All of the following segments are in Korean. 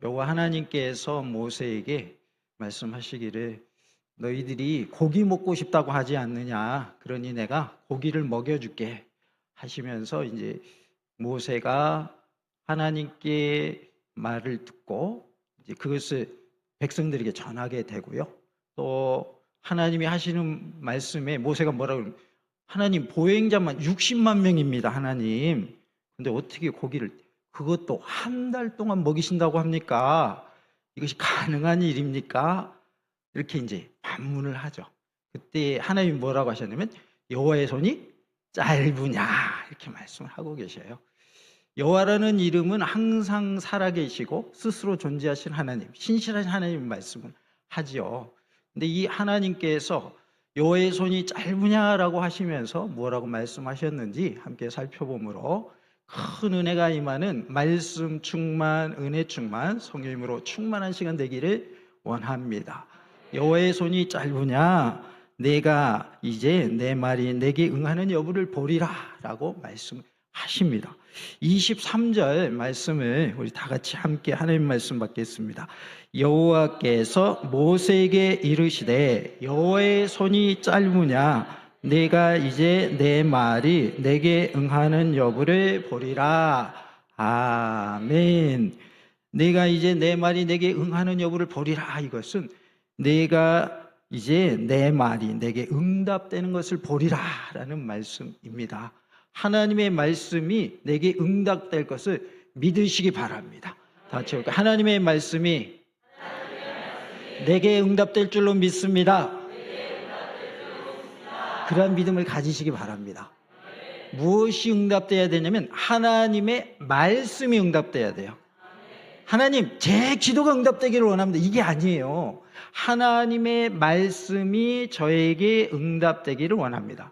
여호와 하나님께서 모세에게 말씀하시기를 너희들이 고기 먹고 싶다고 하지 않느냐, 그러니 내가 고기를 먹여줄게 하시면서 이제 모세가 하나님께 말을 듣고 이제 그것을 백성들에게 전하게 되고요. 또 하나님이 하시는 말씀에 모세가 뭐라고 그러면 하나님 보행자만 60만 명입니다. 하나님. 근데 어떻게 고기를 그것도 한 달 동안 먹이신다고 합니까? 이것이 가능한 일입니까? 이렇게 이제 반문을 하죠. 그때 하나님이 뭐라고 하셨냐면 여호와의 손이 짧으냐 이렇게 말씀을 하고 계셔요. 여호와라는 이름은 항상 살아계시고 스스로 존재하신 하나님, 신실하신 하나님 말씀을 하지요. 근데 이 하나님께서 여호와의 손이 짧으냐라고 하시면서 뭐라고 말씀하셨는지 함께 살펴보므로 큰 은혜가 임하는 말씀 충만, 은혜 충만, 성령님으로 충만한 시간 되기를 원합니다. 여호와의 손이 짧으냐? 내가 이제 내 말이 내게 응하는 여부를 보리라 라고 말씀하십니다. 23절 말씀을 우리 다 같이 함께 하나님 말씀 받겠습니다. 여호와께서 모세에게 이르시되 여호와의 손이 짧으냐? 내가 이제 내 말이 내게 응하는 여부를 보리라. 아멘. 내가 이제 내 말이 내게 응하는 여부를 보리라. 이것은 내가 이제 내 말이 내게 응답되는 것을 보리라 라는 말씀입니다. 하나님의 말씀이 내게 응답될 것을 믿으시기 바랍니다. 다 같이 볼까요? 하나님의 말씀이 내게 응답될 줄로 믿습니다. 그러한 믿음을 가지시기 바랍니다. 무엇이 응답돼야 되냐면 하나님의 말씀이 응답돼야 돼요. 하나님, 제 기도가 응답되기를 원합니다. 이게 아니에요. 하나님의 말씀이 저에게 응답되기를 원합니다.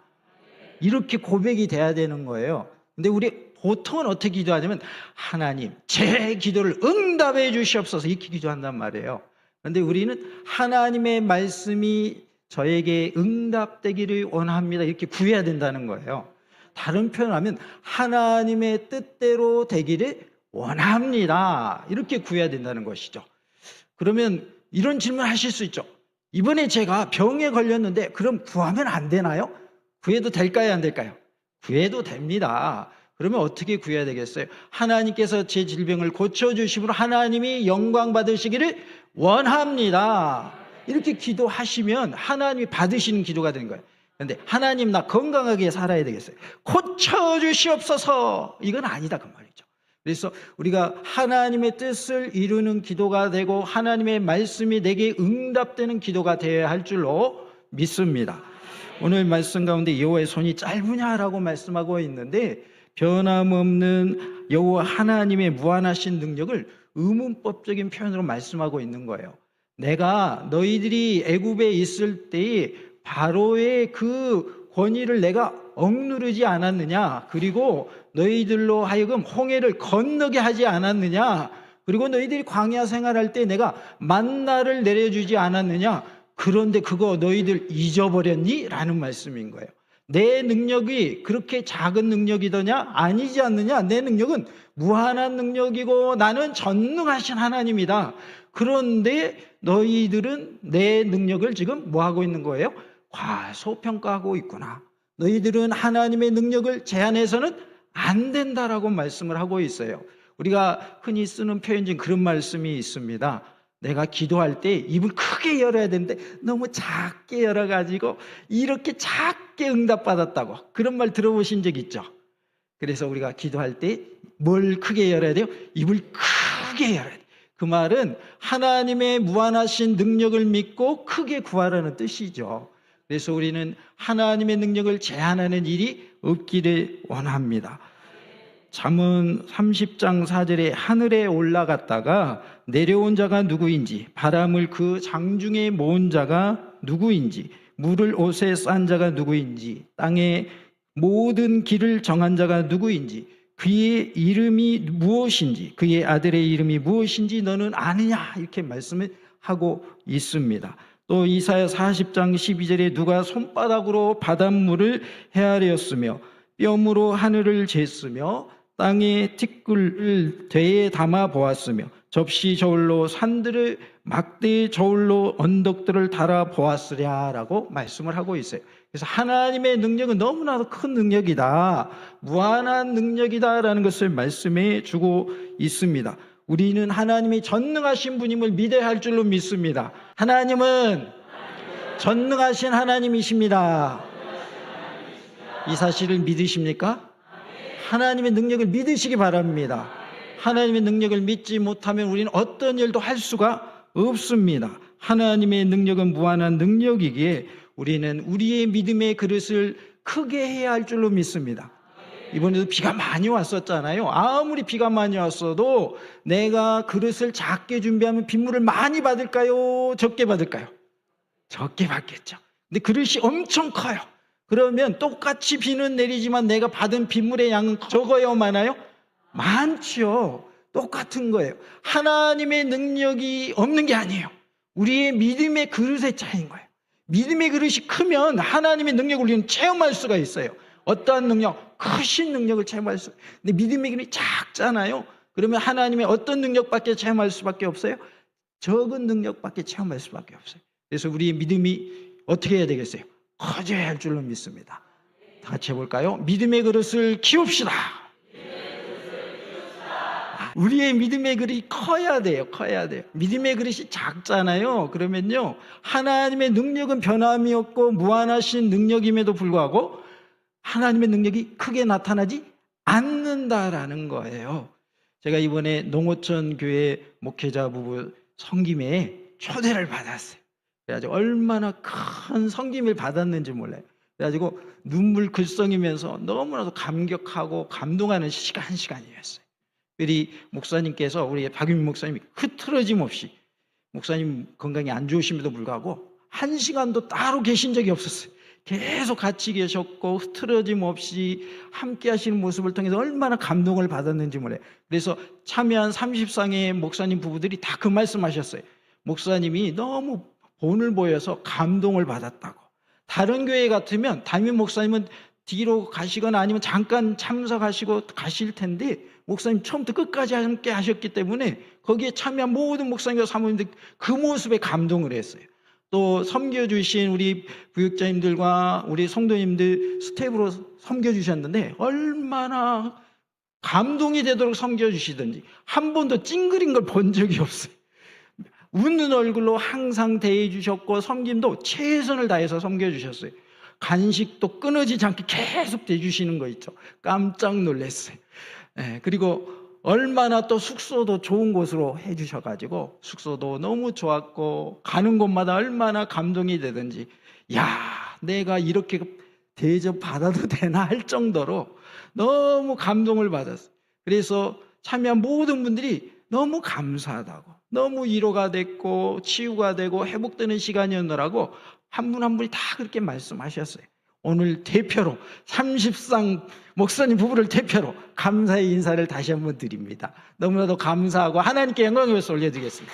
이렇게 고백이 돼야 되는 거예요. 근데 우리 보통은 어떻게 기도하냐면 하나님, 제 기도를 응답해 주시옵소서 이렇게 기도한단 말이에요. 그런데 우리는 하나님의 말씀이 저에게 응답되기를 원합니다 이렇게 구해야 된다는 거예요. 다른 표현하면 하나님의 뜻대로 되기를 원합니다 이렇게 구해야 된다는 것이죠. 그러면 이런 질문 하실 수 있죠. 이번에 제가 병에 걸렸는데 그럼 구하면 안 되나요? 구해도 될까요? 안 될까요? 구해도 됩니다. 그러면 어떻게 구해야 되겠어요? 하나님께서 제 질병을 고쳐주심으로 하나님이 영광 받으시기를 원합니다 이렇게 기도하시면 하나님이 받으시는 기도가 되는 거예요. 그런데 하나님 나 건강하게 살아야 되겠어요. 고쳐주시옵소서 이건 아니다 그 말이죠. 그래서 우리가 하나님의 뜻을 이루는 기도가 되고 하나님의 말씀이 내게 응답되는 기도가 되어야 할 줄로 믿습니다. 오늘 말씀 가운데 여호와의 손이 짧으냐라고 말씀하고 있는데 변함없는 여호와 하나님의 무한하신 능력을 의문법적인 표현으로 말씀하고 있는 거예요. 내가 너희들이 애굽에 있을 때에 바로의 그 권위를 내가 억누르지 않았느냐? 그리고 너희들로 하여금 홍해를 건너게 하지 않았느냐? 그리고 너희들이 광야 생활할 때 내가 만나를 내려주지 않았느냐? 그런데 그거 너희들 잊어버렸니? 라는 말씀인 거예요. 내 능력이 그렇게 작은 능력이더냐? 아니지 않느냐? 내 능력은 무한한 능력이고 나는 전능하신 하나님이다. 그런데 너희들은 내 능력을 지금 뭐 하고 있는 거예요? 과소평가하고 있구나. 너희들은 하나님의 능력을 제한해서는 안 된다라고 말씀을 하고 있어요. 우리가 흔히 쓰는 표현 중 그런 말씀이 있습니다. 내가 기도할 때 입을 크게 열어야 되는데 너무 작게 열어가지고 이렇게 작게 응답받았다고 그런 말 들어보신 적 있죠? 그래서 우리가 기도할 때 뭘 크게 열어야 돼요? 입을 크게 열어야 돼요. 그 말은 하나님의 무한하신 능력을 믿고 크게 구하라는 뜻이죠. 그래서 우리는 하나님의 능력을 제한하는 일이 없기를 원합니다. 잠언 30장 4절에 하늘에 올라갔다가 내려온 자가 누구인지, 바람을 그 장중에 모은 자가 누구인지, 물을 옷에 싼 자가 누구인지, 땅의 모든 길을 정한 자가 누구인지, 그의 이름이 무엇인지, 그의 아들의 이름이 무엇인지 너는 아느냐 이렇게 말씀을 하고 있습니다. 또 이사야 40장 12절에 누가 손바닥으로 바닷물을 헤아렸으며 뼘으로 하늘을 쟀으며 땅의 티끌을 되에 담아 보았으며 접시 저울로 산들을 막대의 저울로 언덕들을 달아 보았으랴라고 말씀을 하고 있어요. 그래서 하나님의 능력은 너무나도 큰 능력이다, 무한한 능력이다라는 것을 말씀해 주고 있습니다. 우리는 하나님이 전능하신 분임을 믿어야 할 줄로 믿습니다. 하나님은 전능하신 하나님이십니다. 이 사실을 믿으십니까? 하나님의 능력을 믿으시기 바랍니다. 하나님의 능력을 믿지 못하면 우리는 어떤 일도 할 수가 없습니다. 하나님의 능력은 무한한 능력이기에 우리는 우리의 믿음의 그릇을 크게 해야 할 줄로 믿습니다. 이번에도 비가 많이 왔었잖아요. 아무리 비가 많이 왔어도 내가 그릇을 작게 준비하면 빗물을 많이 받을까요? 적게 받을까요? 적게 받겠죠. 근데 그릇이 엄청 커요. 그러면 똑같이 비는 내리지만 내가 받은 빗물의 양은 적어요, 많아요? 많죠. 똑같은 거예요. 하나님의 능력이 없는 게 아니에요. 우리의 믿음의 그릇의 차이인 거예요. 믿음의 그릇이 크면 하나님의 능력을 우리는 체험할 수가 있어요. 어떠한 능력? 크신 능력을 체험할 수. 근데 믿음의 그릇이 작잖아요. 그러면 하나님의 어떤 능력밖에 체험할 수밖에 없어요? 적은 능력밖에 체험할 수밖에 없어요. 그래서 우리의 믿음이 어떻게 해야 되겠어요? 커져야 할 줄로 믿습니다. 다 같이 해볼까요? 믿음의 그릇을 키웁시다. 우리의 믿음의 그릇이 커야 돼요. 커야 돼요. 믿음의 그릇이 작잖아요. 그러면요, 하나님의 능력은 변함이 없고 무한하신 능력임에도 불구하고 하나님의 능력이 크게 나타나지 않는다라는 거예요. 제가 이번에 농어촌 교회 목회자 부부 성김에 초대를 받았어요. 그래가지고 얼마나 큰 성김을 받았는지 몰라요. 그래가지고 눈물 글썽이면서 너무나도 감격하고 감동하는 시간이었어요. 우리 목사님께서, 우리 박윤민 목사님이 흐트러짐 없이, 목사님 건강이 안 좋으심에도 불구하고 1시간도 따로 계신 적이 없었어요. 계속 같이 계셨고 흐트러짐 없이 함께 하시는 모습을 통해서 얼마나 감동을 받았는지 몰라요. 그래서 참여한 30상의 목사님 부부들이 다 그 말씀하셨어요. 목사님이 너무 본을 보여서 감동을 받았다고. 다른 교회 같으면 담임 목사님은 뒤로 가시거나 아니면 잠깐 참석하시고 가실 텐데, 목사님 처음부터 끝까지 함께 하셨기 때문에 거기에 참여한 모든 목사님과 사모님들 그 모습에 감동을 했어요. 또 섬겨주신 우리 부육자님들과 우리 성도님들 스텝으로 섬겨주셨는데 얼마나 감동이 되도록 섬겨주시든지 한 번도 찡그린 걸 본 적이 없어요. 웃는 얼굴로 항상 대해주셨고 섬김도 최선을 다해서 섬겨주셨어요. 간식도 끊어지지 않게 계속 대주시는 거 있죠. 깜짝 놀랐어요. 그리고 얼마나 또 숙소도 좋은 곳으로 해주셔가지고 숙소도 너무 좋았고 가는 곳마다 얼마나 감동이 되든지, 야, 내가 이렇게 대접받아도 되나 할 정도로 너무 감동을 받았어요. 그래서 참여한 모든 분들이 너무 감사하다고, 너무 위로가 됐고 치유가 되고 회복되는 시간이었느라고 한 분 한 분이 다 그렇게 말씀하셨어요. 오늘 대표로 30상 목사님 부부를 대표로 감사의 인사를 다시 한번 드립니다. 너무나도 감사하고 하나님께 영광의 박수 올려드리겠습니다.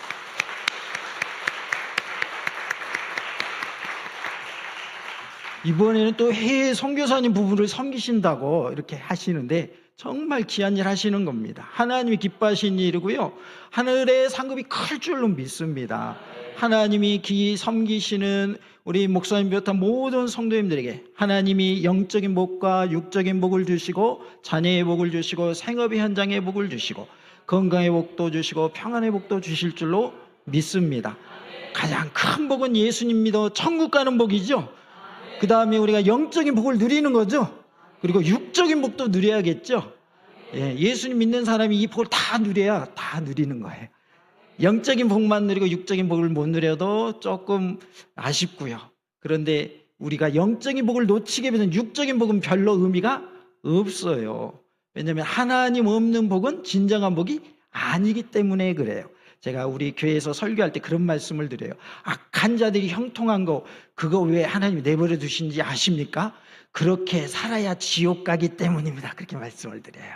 이번에는 또 해외 선교사님 부부를 섬기신다고 이렇게 하시는데 정말 귀한 일 하시는 겁니다. 하나님이 기뻐하신 일이고요, 하늘의 상급이 클 줄로 믿습니다. 하나님이 섬기시는 우리 목사님 비롯한 모든 성도님들에게 하나님이 영적인 복과 육적인 복을 주시고 자녀의 복을 주시고 생업의 현장의 복을 주시고 건강의 복도 주시고 평안의 복도 주실 줄로 믿습니다. 가장 큰 복은 예수님 믿어 천국 가는 복이죠. 그 다음에 우리가 영적인 복을 누리는 거죠. 그리고 육적인 복도 누려야겠죠. 예수님 믿는 사람이 이 복을 다 누려야 다 누리는 거예요. 영적인 복만 누리고 육적인 복을 못 누려도 조금 아쉽고요. 그런데 우리가 영적인 복을 놓치게 되면 육적인 복은 별로 의미가 없어요. 왜냐하면 하나님 없는 복은 진정한 복이 아니기 때문에 그래요. 제가 우리 교회에서 설교할 때 그런 말씀을 드려요. 악한 자들이 형통한 거, 그거 왜 하나님이 내버려 두신지 아십니까? 그렇게 살아야 지옥 가기 때문입니다. 그렇게 말씀을 드려요.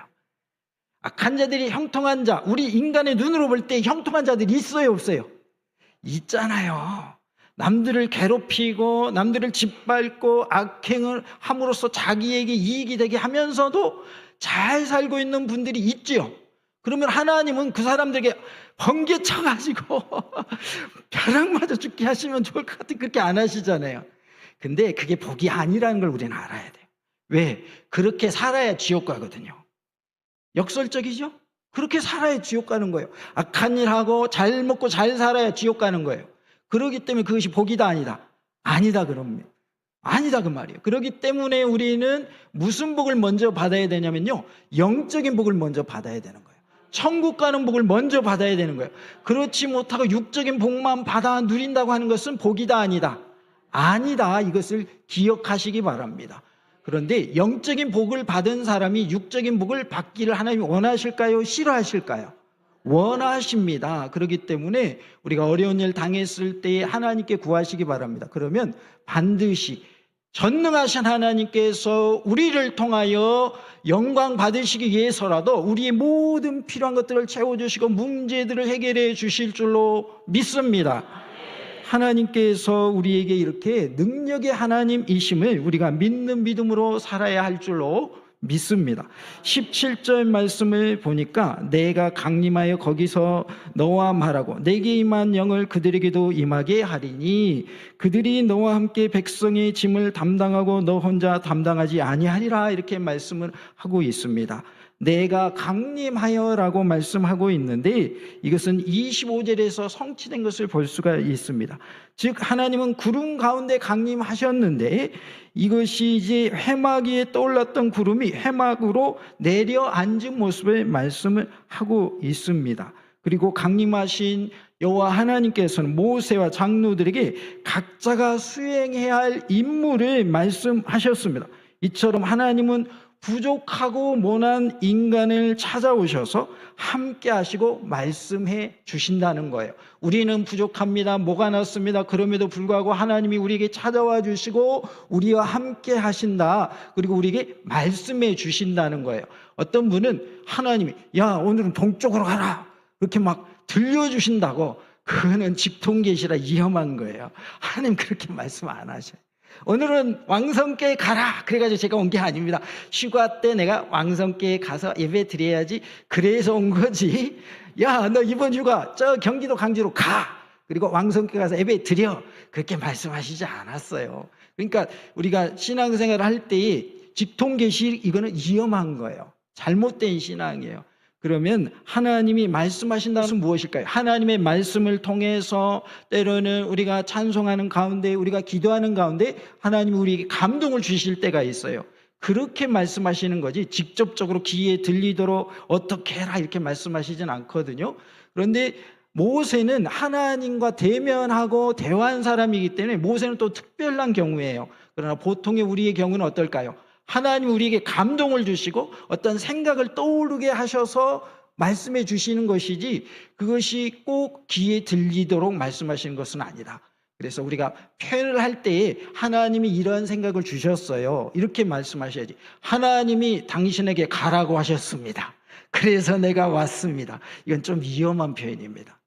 악한 자들이 형통한 자, 우리 인간의 눈으로 볼 때 형통한 자들이 있어요, 없어요? 있잖아요. 남들을 괴롭히고 남들을 짓밟고 악행을 함으로써 자기에게 이익이 되게 하면서도 잘 살고 있는 분들이 있죠. 그러면 하나님은 그 사람들에게 번개 쳐가지고 벼락 맞아 죽게 하시면 좋을 것 같은데 그렇게 안 하시잖아요. 근데 그게 복이 아니라는 걸 우리는 알아야 돼요. 왜? 그렇게 살아야 지옥 가거든요. 역설적이죠? 그렇게 살아야 지옥 가는 거예요. 악한 일 하고 잘 먹고 잘 살아야 지옥 가는 거예요. 그렇기 때문에 그것이 복이다 아니다? 아니다 그럽니다. 아니다 그 말이에요. 그렇기 때문에 우리는 무슨 복을 먼저 받아야 되냐면요, 영적인 복을 먼저 받아야 되는 거예요. 천국 가는 복을 먼저 받아야 되는 거예요. 그렇지 못하고 육적인 복만 받아 누린다고 하는 것은 복이다 아니다? 아니다. 이것을 기억하시기 바랍니다. 그런데 영적인 복을 받은 사람이 육적인 복을 받기를 하나님이 원하실까요? 싫어하실까요? 원하십니다. 그렇기 때문에 우리가 어려운 일 당했을 때 하나님께 구하시기 바랍니다. 그러면 반드시 전능하신 하나님께서 우리를 통하여 영광 받으시기 위해서라도 우리의 모든 필요한 것들을 채워주시고 문제들을 해결해 주실 줄로 믿습니다. 하나님께서 우리에게 이렇게 능력의 하나님이심을 우리가 믿는 믿음으로 살아야 할 줄로 믿습니다. 17절 말씀을 보니까 내가 강림하여 거기서 너와 말하고 내게 임한 영을 그들에게도 임하게 하리니 그들이 너와 함께 백성의 짐을 담당하고 너 혼자 담당하지 아니하리라, 이렇게 말씀을 하고 있습니다. 내가 강림하여라고 말씀하고 있는데 이것은 25절에서 성취된 것을 볼 수가 있습니다. 즉 하나님은 구름 가운데 강림하셨는데 이것이 이제 회막 위에 떠올랐던 구름이 회막으로 내려앉은 모습을 말씀을 하고 있습니다. 그리고 강림하신 여호와 하나님께서는 모세와 장로들에게 각자가 수행해야 할 임무를 말씀하셨습니다. 이처럼 하나님은 부족하고 모난 인간을 찾아오셔서 함께 하시고 말씀해 주신다는 거예요. 우리는 부족합니다. 뭐가 났습니다. 그럼에도 불구하고 하나님이 우리에게 찾아와 주시고 우리와 함께 하신다. 그리고 우리에게 말씀해 주신다는 거예요. 어떤 분은 하나님이 야 오늘은 동쪽으로 가라 이렇게 막 들려주신다고, 그거는 직통계시라 위험한 거예요. 하나님 그렇게 말씀 안 하셔요. 오늘은 왕성교회 가라 그래가지고 제가 온 게 아닙니다. 휴가 때 내가 왕성교회 가서 예배 드려야지 그래서 온 거지, 야 너 이번 휴가 저 경기도 강주로 가 그리고 왕성교회 가서 예배 드려, 그렇게 말씀하시지 않았어요. 그러니까 우리가 신앙생활을 할 때에 직통계시 이거는 위험한 거예요. 잘못된 신앙이에요. 그러면 하나님이 말씀하신다는 것은 무엇일까요? 하나님의 말씀을 통해서 때로는 우리가 찬송하는 가운데 우리가 기도하는 가운데 하나님이 우리에게 감동을 주실 때가 있어요. 그렇게 말씀하시는 거지 직접적으로 귀에 들리도록 어떻게 해라 이렇게 말씀하시진 않거든요. 그런데 모세는 하나님과 대면하고 대화한 사람이기 때문에 모세는 또 특별한 경우예요. 그러나 보통의 우리의 경우는 어떨까요? 하나님이 우리에게 감동을 주시고 어떤 생각을 떠오르게 하셔서 말씀해 주시는 것이지 그것이 꼭 귀에 들리도록 말씀하시는 것은 아니다. 그래서 우리가 표현을 할 때에 하나님이 이런 생각을 주셨어요 이렇게 말씀하셔야지, 하나님이 당신에게 가라고 하셨습니다 그래서 내가 왔습니다, 이건 좀 위험한 표현입니다.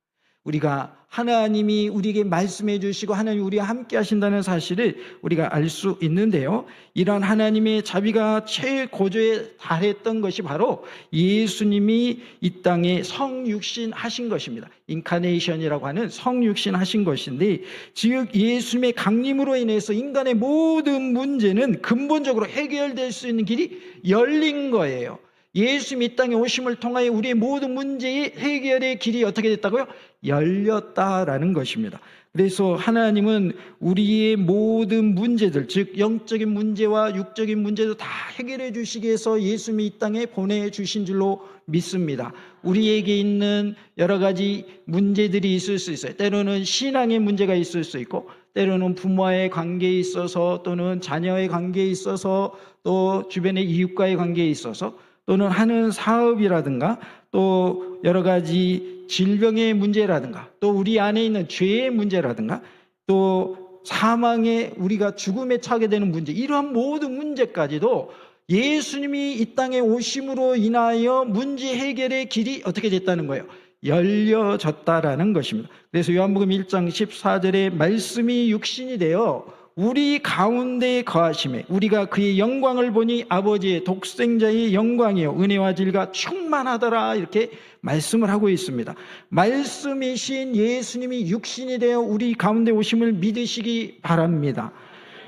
우리가 하나님이 우리에게 말씀해 주시고 하나님이 우리와 함께 하신다는 사실을 우리가 알 수 있는데요, 이러한 하나님의 자비가 최고조에 달했던 것이 바로 예수님이 이 땅에 성육신 하신 것입니다. 인카네이션이라고 하는 성육신 하신 것인데, 즉 예수님의 강림으로 인해서 인간의 모든 문제는 근본적으로 해결될 수 있는 길이 열린 거예요. 예수님이 이 땅에 오심을 통하여 우리의 모든 문제의 해결의 길이 어떻게 됐다고요? 열렸다라는 것입니다. 그래서 하나님은 우리의 모든 문제들, 즉 영적인 문제와 육적인 문제도 다 해결해 주시기 위해서 예수님이 이 땅에 보내주신 줄로 믿습니다. 우리에게 있는 여러 가지 문제들이 있을 수 있어요. 때로는 신앙의 문제가 있을 수 있고, 때로는 부모와의 관계에 있어서, 또는 자녀의 관계에 있어서, 또 주변의 이웃과의 관계에 있어서, 또는 하는 사업이라든가, 또 여러 가지 질병의 문제라든가, 또 우리 안에 있는 죄의 문제라든가, 또 사망에 우리가 죽음에 처하게 되는 문제, 이러한 모든 문제까지도 예수님이 이 땅에 오심으로 인하여 문제 해결의 길이 어떻게 됐다는 거예요? 열려졌다라는 것입니다. 그래서 요한복음 1장 14절에 말씀이 육신이 되어 우리 가운데 거하심에 우리가 그의 영광을 보니 아버지의 독생자의 영광이요 은혜와 진리가 충만하더라, 이렇게 말씀을 하고 있습니다. 말씀이신 예수님이 육신이 되어 우리 가운데 오심을 믿으시기 바랍니다.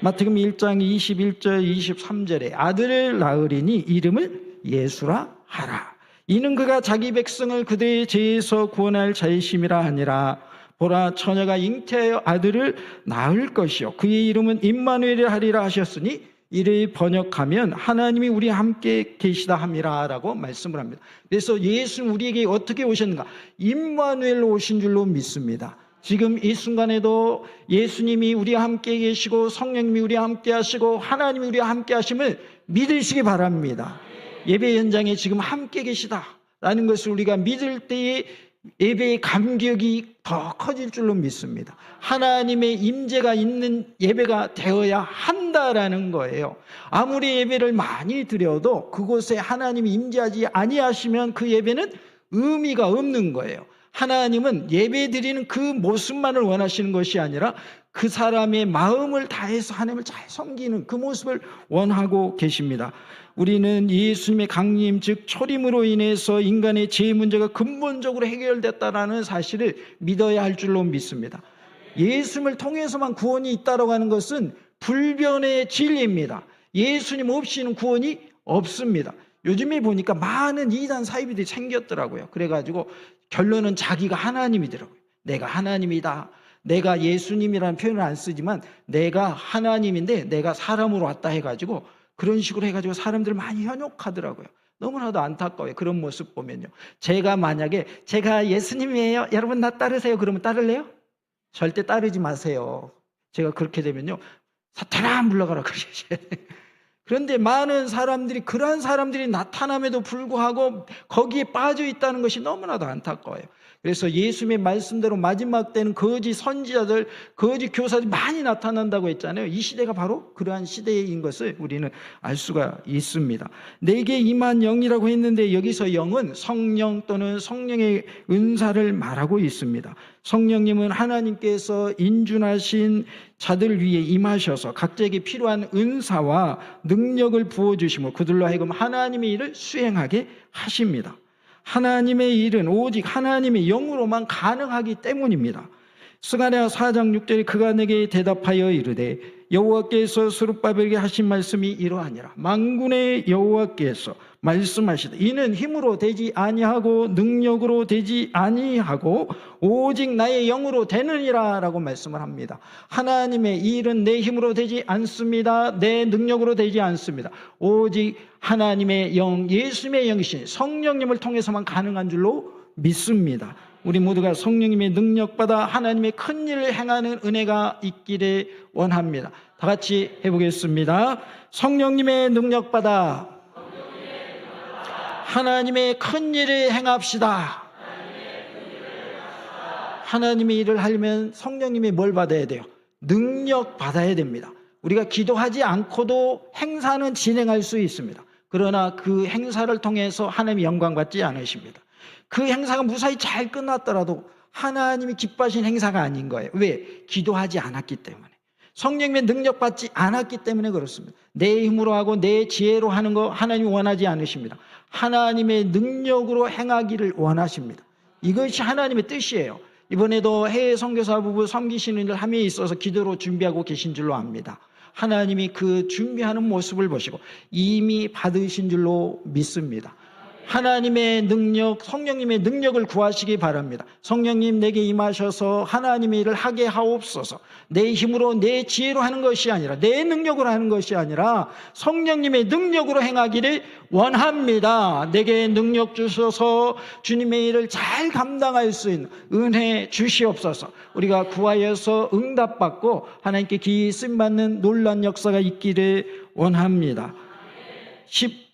마태복음 1장 21절 23절에 아들을 낳으리니 이름을 예수라 하라. 이는 그가 자기 백성을 그들의 죄에서 구원할 자이심이라 하니라. 보라, 처녀가 잉태하여 아들을 낳을 것이요 그의 이름은 임마누엘이라 하리라 하셨으니 이를 번역하면 하나님이 우리 함께 계시다 함이라 라고 말씀을 합니다. 그래서 예수는 우리에게 어떻게 오셨는가? 임마누엘로 오신 줄로 믿습니다. 지금 이 순간에도 예수님이 우리와 함께 계시고 성령님이 우리와 함께 하시고 하나님이 우리와 함께 하심을 믿으시기 바랍니다. 예배 현장에 지금 함께 계시다라는 것을 우리가 믿을 때에 예배의 감격이 더 커질 줄로 믿습니다. 하나님의 임재가 있는 예배가 되어야 한다라는 거예요. 아무리 예배를 많이 드려도 그곳에 하나님이 임재하지 아니하시면 그 예배는 의미가 없는 거예요. 하나님은 예배 드리는 그 모습만을 원하시는 것이 아니라 그 사람의 마음을 다해서 하나님을 잘 섬기는 그 모습을 원하고 계십니다. 우리는 예수님의 강림, 즉 초림으로 인해서 인간의 죄 문제가 근본적으로 해결됐다는 사실을 믿어야 할 줄로 믿습니다. 예수님을 통해서만 구원이 있다고 하는 것은 불변의 진리입니다. 예수님 없이는 구원이 없습니다. 요즘에 보니까 많은 이단 사이비들이 생겼더라고요. 그래가지고 결론은 자기가 하나님이더라고요. 내가 하나님이다. 내가 예수님이라는 표현을 안 쓰지만 내가 하나님인데 내가 사람으로 왔다 해가지고 그런 식으로 해가지고 사람들을 많이 현혹하더라고요. 너무나도 안타까워요. 그런 모습 보면요. 제가 만약에 제가 예수님이에요, 여러분 나 따르세요, 그러면 따를래요? 절대 따르지 마세요. 제가 그렇게 되면요, 사탄아 물러가라 그러셔야 돼요. 그런데 많은 사람들이, 그러한 사람들이 나타남에도 불구하고 거기에 빠져 있다는 것이 너무나도 안타까워요. 그래서 예수님의 말씀대로 마지막 때는 거짓 선지자들, 거짓 교사들이 많이 나타난다고 했잖아요. 이 시대가 바로 그러한 시대인 것을 우리는 알 수가 있습니다. 내게 임한 영이라고 했는데 여기서 영은 성령 또는 성령의 은사를 말하고 있습니다. 성령님은 하나님께서 인준하신 자들 위에 임하셔서 각자에게 필요한 은사와 능력을 부어주시며 그들로 하여금 하나님의 일을 수행하게 하십니다. 하나님의 일은 오직 하나님의 영으로만 가능하기 때문입니다. 스가랴 4장 6절에 그가 내게 대답하여 이르되 여호와께서 스룹바벨에게 하신 말씀이 이러하니라. 만군의 여호와께서 말씀하시되 이는 힘으로 되지 아니하고 능력으로 되지 아니하고 오직 나의 영으로 되느니라 라고 말씀을 합니다. 하나님의 일은 내 힘으로 되지 않습니다. 내 능력으로 되지 않습니다. 오직 하나님의 영, 예수님의 영이신 성령님을 통해서만 가능한 줄로 믿습니다. 우리 모두가 성령님의 능력받아 하나님의 큰 일을 행하는 은혜가 있기를 원합니다. 다 같이 해보겠습니다. 성령님의 능력받아 하나님의 큰 일을 행합시다. 하나님의 일을 하려면 성령님이 뭘 받아야 돼요? 능력 받아야 됩니다. 우리가 기도하지 않고도 행사는 진행할 수 있습니다. 그러나 그 행사를 통해서 하나님이 영광 받지 않으십니다. 그 행사가 무사히 잘 끝났더라도 하나님이 기뻐하신 행사가 아닌 거예요. 왜? 기도하지 않았기 때문에. 성령님의 능력 받지 않았기 때문에 그렇습니다. 내 힘으로 하고 내 지혜로 하는 거 하나님이 원하지 않으십니다. 하나님의 능력으로 행하기를 원하십니다. 이것이 하나님의 뜻이에요. 이번에도 해외 선교사 부부 섬기시는 일 함에 있어서 기도로 준비하고 계신 줄로 압니다. 하나님이 그 준비하는 모습을 보시고 이미 받으신 줄로 믿습니다. 하나님의 능력, 성령님의 능력을 구하시기 바랍니다. 성령님 내게 임하셔서 하나님의 일을 하게 하옵소서. 내 힘으로 내 지혜로 하는 것이 아니라 내 능력으로 하는 것이 아니라 성령님의 능력으로 행하기를 원합니다. 내게 능력 주셔서 주님의 일을 잘 감당할 수 있는 은혜 주시옵소서. 우리가 구하여서 응답받고 하나님께 기이 쓰임받는 놀라운 역사가 있기를 원합니다.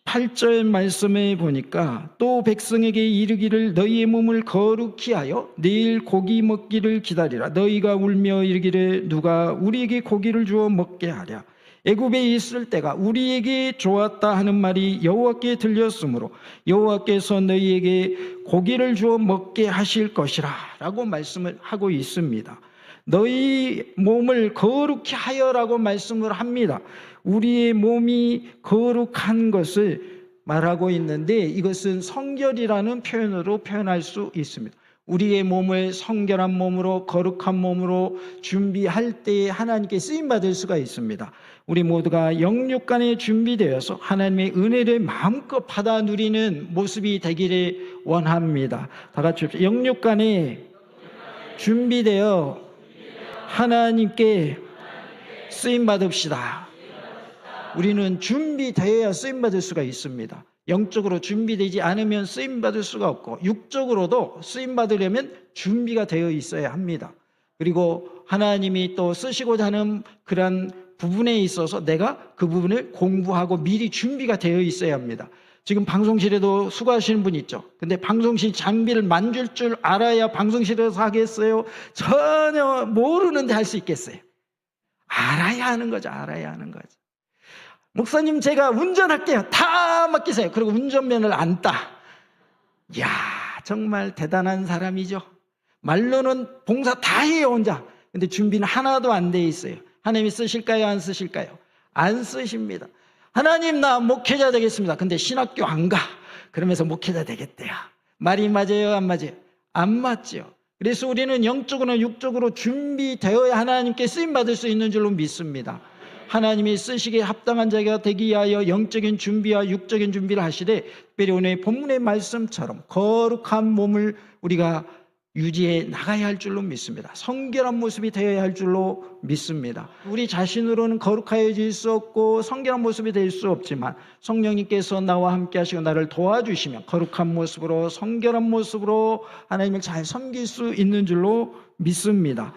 8절 말씀에 보니까 또 백성에게 이르기를 너희의 몸을 거룩히 하여 내일 고기 먹기를 기다리라. 너희가 울며 이르기를 누가 우리에게 고기를 주어 먹게 하랴. 애굽에 있을 때가 우리에게 좋았다 하는 말이 여호와께 들렸으므로 여호와께서 너희에게 고기를 주어 먹게 하실 것이라 라고 말씀을 하고 있습니다. 너희 몸을 거룩히 하여라고 말씀을 합니다. 우리의 몸이 거룩한 것을 말하고 있는데 이것은 성결이라는 표현으로 표현할 수 있습니다. 우리의 몸을 성결한 몸으로 거룩한 몸으로 준비할 때에 하나님께 쓰임받을 수가 있습니다. 우리 모두가 영육간에 준비되어서 하나님의 은혜를 마음껏 받아 누리는 모습이 되기를 원합니다. 다 같이 영육간에 준비되어 하나님께 쓰임받읍시다. 우리는 준비되어야 쓰임받을 수가 있습니다. 영적으로 준비되지 않으면 쓰임받을 수가 없고 육적으로도 쓰임받으려면 준비가 되어 있어야 합니다. 그리고 하나님이 또 쓰시고자 하는 그런 부분에 있어서 내가 그 부분을 공부하고 미리 준비가 되어 있어야 합니다. 지금 방송실에도 수고하시는 분 있죠. 근데 방송실 장비를 만질 줄 알아야 방송실에서 하겠어요? 전혀 모르는데 할 수 있겠어요? 알아야 하는 거죠. 알아야 하는 거죠. 목사님 제가 운전할게요. 다 맡기세요. 그리고 운전면을 안 따. 이야 정말 대단한 사람이죠. 말로는 봉사 다 해요 혼자. 근데 준비는 하나도 안 돼 있어요. 하나님이 쓰실까요? 안 쓰실까요? 안 쓰십니다. 하나님 나 목회자 되겠습니다. 근데 신학교 안 가. 그러면서 목회자 되겠대요. 말이 맞아요? 안 맞아요? 안 맞죠. 그래서 우리는 영적으로나 육적으로 준비되어야 하나님께 쓰임받을 수 있는 줄로 믿습니다. 하나님이 쓰시기에 합당한 자가 되기 위하여 영적인 준비와 육적인 준비를 하시되 특별히 오늘 본문의 말씀처럼 거룩한 몸을 우리가 유지해 나가야 할 줄로 믿습니다. 성결한 모습이 되어야 할 줄로 믿습니다. 우리 자신으로는 거룩하여질 수 없고 성결한 모습이 될 수 없지만 성령님께서 나와 함께 하시고 나를 도와주시면 거룩한 모습으로 성결한 모습으로 하나님을 잘 섬길 수 있는 줄로 믿습니다.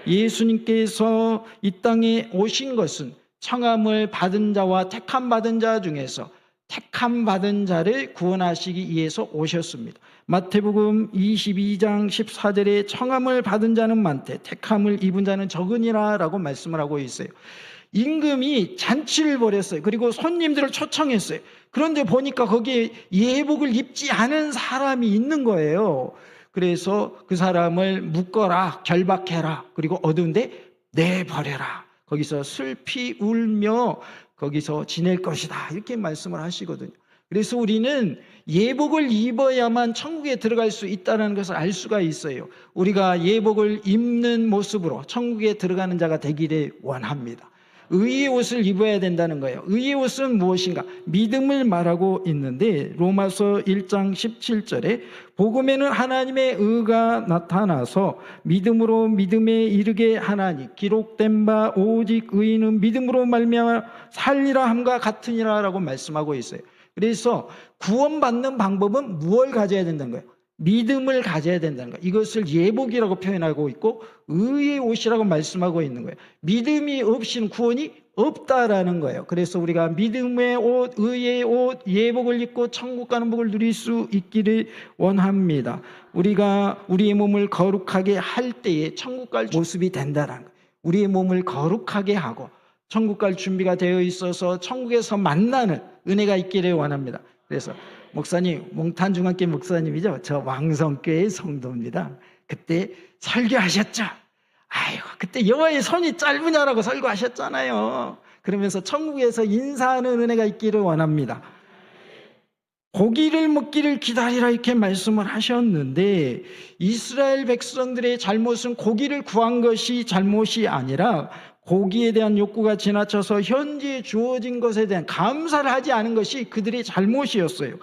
예수님께서 이 땅에 오신 것은 청함을 받은 자와 택함 받은 자 중에서 택함 받은 자를 구원하시기 위해서 오셨습니다. 마태복음 22장 14절에 청함을 받은 자는 많되 택함을 입은 자는 적으니라 라고 말씀을 하고 있어요. 임금이 잔치를 벌였어요. 그리고 손님들을 초청했어요. 그런데 보니까 거기에 예복을 입지 않은 사람이 있는 거예요. 그래서 그 사람을 묶어라, 결박해라, 그리고 어두운데 내버려라. 거기서 슬피 울며 거기서 지낼 것이다. 이렇게 말씀을 하시거든요. 그래서 우리는 예복을 입어야만 천국에 들어갈 수 있다는 것을 알 수가 있어요. 우리가 예복을 입는 모습으로 천국에 들어가는 자가 되기를 원합니다. 의의 옷을 입어야 된다는 거예요. 의의 옷은 무엇인가? 믿음을 말하고 있는데 로마서 1장 17절에 복음에는 하나님의 의가 나타나서 믿음으로 믿음에 이르게 하나니 기록된 바 오직 의인은 믿음으로 말미암아 살리라 함과 같으니라 라고 말씀하고 있어요. 그래서 구원받는 방법은 무엇을 가져야 된다는 거예요? 믿음을 가져야 된다는 거예요. 이것을 예복이라고 표현하고 있고 의의 옷이라고 말씀하고 있는 거예요. 믿음이 없이는 구원이 없다라는 거예요. 그래서 우리가 믿음의 옷, 의의 옷, 예복을 입고 천국 가는 복을 누릴 수 있기를 원합니다. 우리가 우리의 몸을 거룩하게 할 때에 천국 갈 모습이 된다는 거예요. 우리의 몸을 거룩하게 하고 천국 갈 준비가 되어 있어서 천국에서 만나는 은혜가 있기를 원합니다. 그래서 목사님, 몽탄중학교 목사님이죠. 저 왕성교회 성도입니다. 그때 설교하셨죠. 아이고, 그때 여호와의 손이 짧으냐라고 설교하셨잖아요. 그러면서 천국에서 인사하는 은혜가 있기를 원합니다. 고기를 먹기를 기다리라 이렇게 말씀을 하셨는데 이스라엘 백성들의 잘못은 고기를 구한 것이 잘못이 아니라 고기에 대한 욕구가 지나쳐서 현재 주어진 것에 대한 감사를 하지 않은 것이 그들의 잘못이었어요.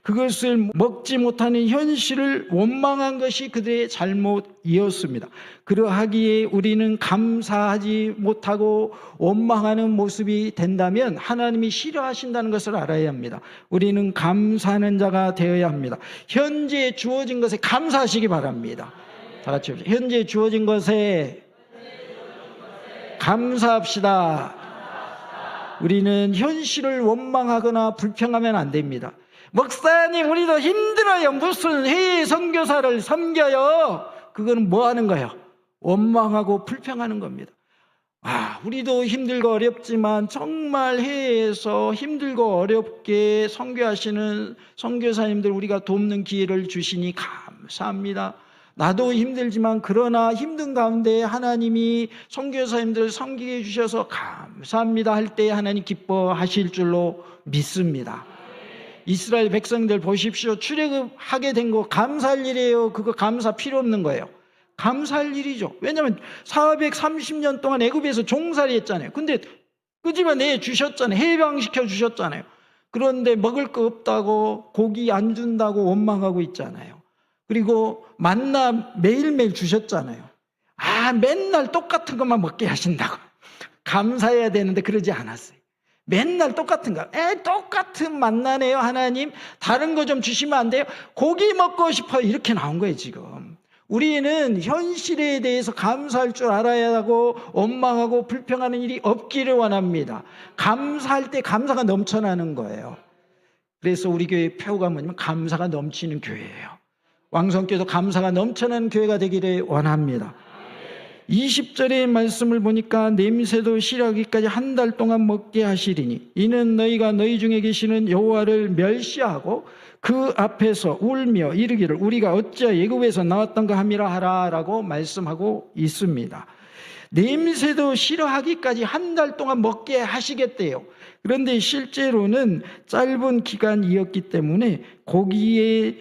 그것을 먹지 못하는 현실을 원망한 것이 그들의 잘못이었습니다. 그러하기에 우리는 감사하지 못하고 원망하는 모습이 된다면 하나님이 싫어하신다는 것을 알아야 합니다. 우리는 감사하는 자가 되어야 합니다. 현재 주어진 것에 감사하시기 바랍니다. 다 같이 현재 주어진 것에 감사합시다. 우리는 현실을 원망하거나 불평하면 안 됩니다. 목사님 우리도 힘들어요. 무슨 해외 선교사를 섬겨요. 그거는 뭐 하는 거예요? 원망하고 불평하는 겁니다. 우리도 힘들고 어렵지만 정말 해외에서 힘들고 어렵게 선교하시는 선교사님들 우리가 돕는 기회를 주시니 감사합니다. 나도 힘들지만 그러나 힘든 가운데 하나님이 선교사님들 섬기게 해주셔서 감사합니다 할 때 하나님 기뻐하실 줄로 믿습니다. 이스라엘 백성들 보십시오. 출애굽하게 된 거 감사할 일이에요. 그거 감사 필요 없는 거예요. 감사할 일이죠. 왜냐하면 430년 동안 애굽에서 종살이 했잖아요. 근데 끄집어내 주셨잖아요. 해방시켜 주셨잖아요. 그런데 먹을 거 없다고 고기 안 준다고 원망하고 있잖아요. 그리고 만나 매일매일 주셨잖아요. 맨날 똑같은 것만 먹게 하신다고. 감사해야 되는데 그러지 않았어요. 맨날 똑같은 거. 똑같은 만나네요 하나님. 다른 거 좀 주시면 안 돼요? 고기 먹고 싶어요. 이렇게 나온 거예요 지금. 우리는 현실에 대해서 감사할 줄 알아야 하고 원망하고 불평하는 일이 없기를 원합니다. 감사할 때 감사가 넘쳐나는 거예요. 그래서 우리 교회 표가 뭐냐면 감사가 넘치는 교회예요. 왕성교도 감사가 넘쳐나는 교회가 되기를 원합니다. 20절의 말씀을 보니까 냄새도 싫어하기까지 한 달 동안 먹게 하시리니 이는 너희가 너희 중에 계시는 여호와를 멸시하고 그 앞에서 울며 이르기를 우리가 어찌하여 애굽에서 나왔던가 함이라 하라라고 말씀하고 있습니다. 냄새도 싫어하기까지 한 달 동안 먹게 하시겠대요. 그런데 실제로는 짧은 기간이었기 때문에 고기에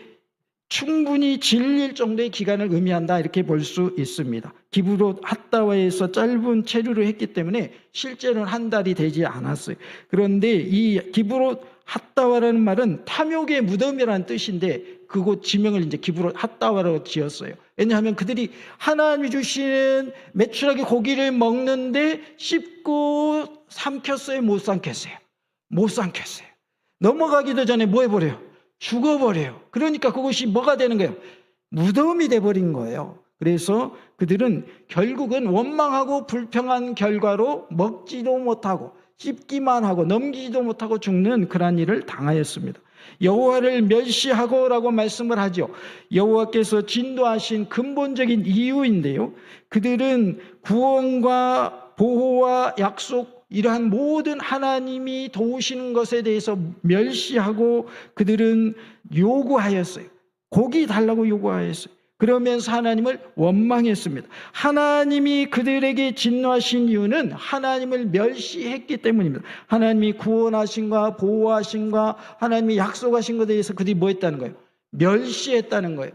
충분히 질릴 정도의 기간을 의미한다 이렇게 볼 수 있습니다. 기브롯 핫다와에서 짧은 체류를 했기 때문에 실제로는 한 달이 되지 않았어요. 그런데 이 기브롯 핫다와라는 말은 탐욕의 무덤이라는 뜻인데 그곳 지명을 이제 기브롯 핫다와라고 지었어요. 왜냐하면 그들이 하나님이 주시는 매출하게 고기를 먹는데 씹고 삼켰어요? 못 삼켰어요? 못 삼켰어요. 넘어가기도 전에 뭐 해버려요? 죽어버려요. 그러니까 그것이 뭐가 되는 거예요? 무덤이 돼버린 거예요. 그래서 그들은 결국은 원망하고 불평한 결과로 먹지도 못하고 씹기만 하고 넘기지도 못하고 죽는 그러한 일을 당하였습니다. 여호와를 멸시하고라고 말씀을 하죠. 여호와께서 진도하신 근본적인 이유인데요. 그들은 구원과 보호와 약속 이러한 모든 하나님이 도우시는 것에 대해서 멸시하고 그들은 요구하였어요. 고기 달라고 요구하였어요. 그러면서 하나님을 원망했습니다. 하나님이 그들에게 진노하신 이유는 하나님을 멸시했기 때문입니다. 하나님이 구원하신과 보호하신과 하나님이 약속하신 것에 대해서 그들이 뭐 했다는 거예요? 멸시했다는 거예요.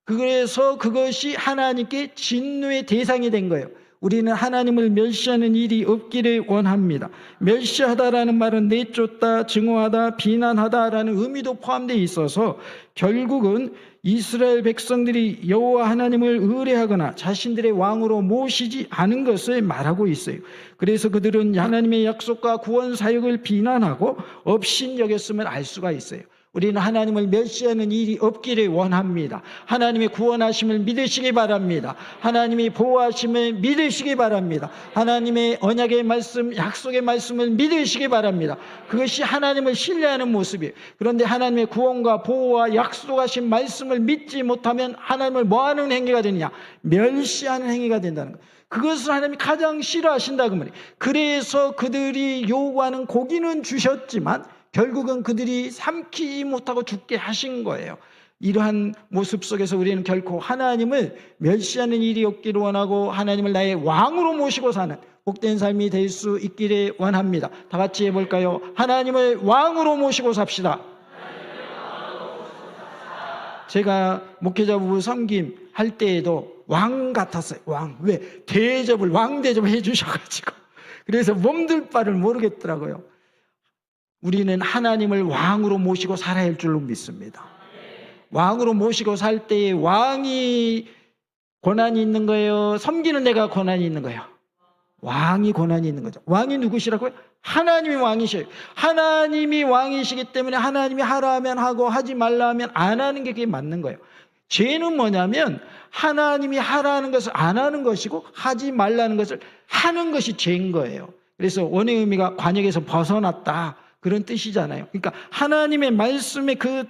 그래서 그것이 하나님께 진노의 대상이 된 거예요. 우리는 하나님을 멸시하는 일이 없기를 원합니다. 멸시하다라는 말은 내쫓다, 증오하다, 비난하다라는 의미도 포함되어 있어서 결국은 이스라엘 백성들이 여호와 하나님을 의뢰하거나 자신들의 왕으로 모시지 않은 것을 말하고 있어요. 그래서 그들은 하나님의 약속과 구원 사역을 비난하고 업신여겼음을 알 수가 있어요. 우리는 하나님을 멸시하는 일이 없기를 원합니다. 하나님의 구원하심을 믿으시기 바랍니다. 하나님이 보호하심을 믿으시기 바랍니다. 하나님의 언약의 말씀, 약속의 말씀을 믿으시기 바랍니다. 그것이 하나님을 신뢰하는 모습이에요. 그런데 하나님의 구원과 보호와 약속하신 말씀을 믿지 못하면 하나님을 뭐하는 행위가 되느냐? 멸시하는 행위가 된다는 거예요. 그것을 하나님이 가장 싫어하신다고 말이에요. 그래서 그들이 요구하는 고기는 주셨지만 결국은 그들이 삼키지 못하고 죽게 하신 거예요. 이러한 모습 속에서 우리는 결코 하나님을 멸시하는 일이 없기를 원하고 하나님을 나의 왕으로 모시고 사는 복된 삶이 될 수 있기를 원합니다. 다 같이 해볼까요? 하나님을 왕으로 모시고 삽시다. 제가 목회자부 섬김 할 때에도 왕 같았어요. 왕. 왜? 왕대접을 해주셔가지고. 그래서 몸둘 바를 모르겠더라고요. 우리는 하나님을 왕으로 모시고 살아야 할 줄로 믿습니다. 왕으로 모시고 살 때에 왕이 고난이 있는 거예요? 섬기는 내가 고난이 있는 거예요? 왕이 고난이 있는 거죠. 왕이 누구시라고요? 하나님이 왕이셔요. 하나님이 왕이시기 때문에 하나님이 하라 하면 하고 하지 말라 하면 안 하는 게 그게 맞는 거예요. 죄는 뭐냐면 하나님이 하라는 것을 안 하는 것이고 하지 말라는 것을 하는 것이 죄인 거예요. 그래서 원의 의미가 관역에서 벗어났다 그런 뜻이잖아요. 그러니까 하나님의 말씀의 그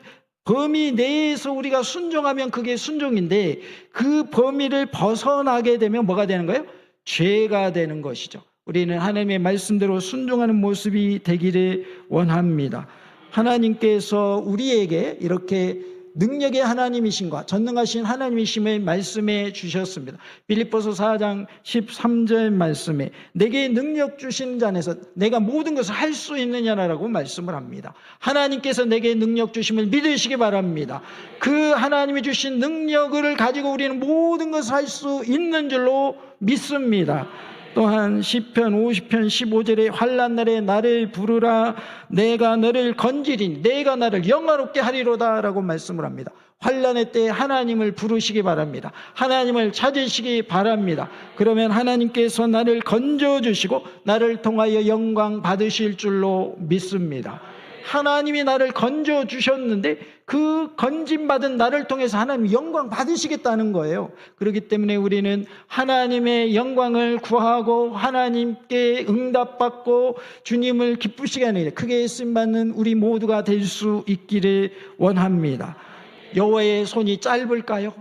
범위 내에서 우리가 순종하면 그게 순종인데 그 범위를 벗어나게 되면 뭐가 되는 거예요? 죄가 되는 것이죠. 우리는 하나님의 말씀대로 순종하는 모습이 되기를 원합니다. 하나님께서 우리에게 이렇게 능력의 하나님이신과 전능하신 하나님이심을 말씀해 주셨습니다. 빌립보서 4장 13절 말씀에 내게 능력 주신 자에서 내가 모든 것을 할 수 있느냐라고 말씀을 합니다. 하나님께서 내게 능력 주심을 믿으시기 바랍니다. 그 하나님이 주신 능력을 가지고 우리는 모든 것을 할 수 있는 줄로 믿습니다. 또한 시편 50편 15절에 환난 날에 나를 부르라 내가 너를 건지리니 내가 나를 영화롭게 하리로다 라고 말씀을 합니다. 환난의 때에 하나님을 부르시기 바랍니다. 하나님을 찾으시기 바랍니다. 그러면 하나님께서 나를 건져주시고 나를 통하여 영광 받으실 줄로 믿습니다. 하나님이 나를 건져주셨는데 그 건짐받은 나를 통해서 하나님 영광 받으시겠다는 거예요. 그렇기 때문에 우리는 하나님의 영광을 구하고 하나님께 응답받고 주님을 기쁘시게 하는 일, 크게 쓰임받는 우리 모두가 될 수 있기를 원합니다. 여호와의 손이 짧을까요?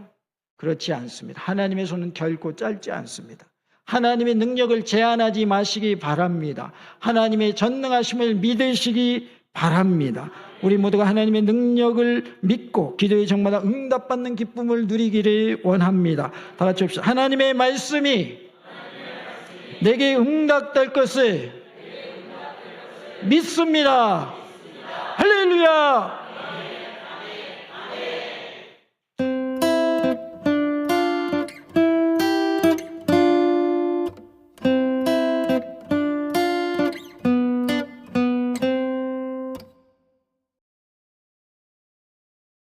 그렇지 않습니다. 하나님의 손은 결코 짧지 않습니다. 하나님의 능력을 제한하지 마시기 바랍니다. 하나님의 전능하심을 믿으시기 바랍니다. 우리 모두가 하나님의 능력을 믿고 기도에 정마다 응답받는 기쁨을 누리기를 원합니다. 다 같이 합시다. 하나님의 말씀이 내게 응답될 것을 믿습니다. 할렐루야.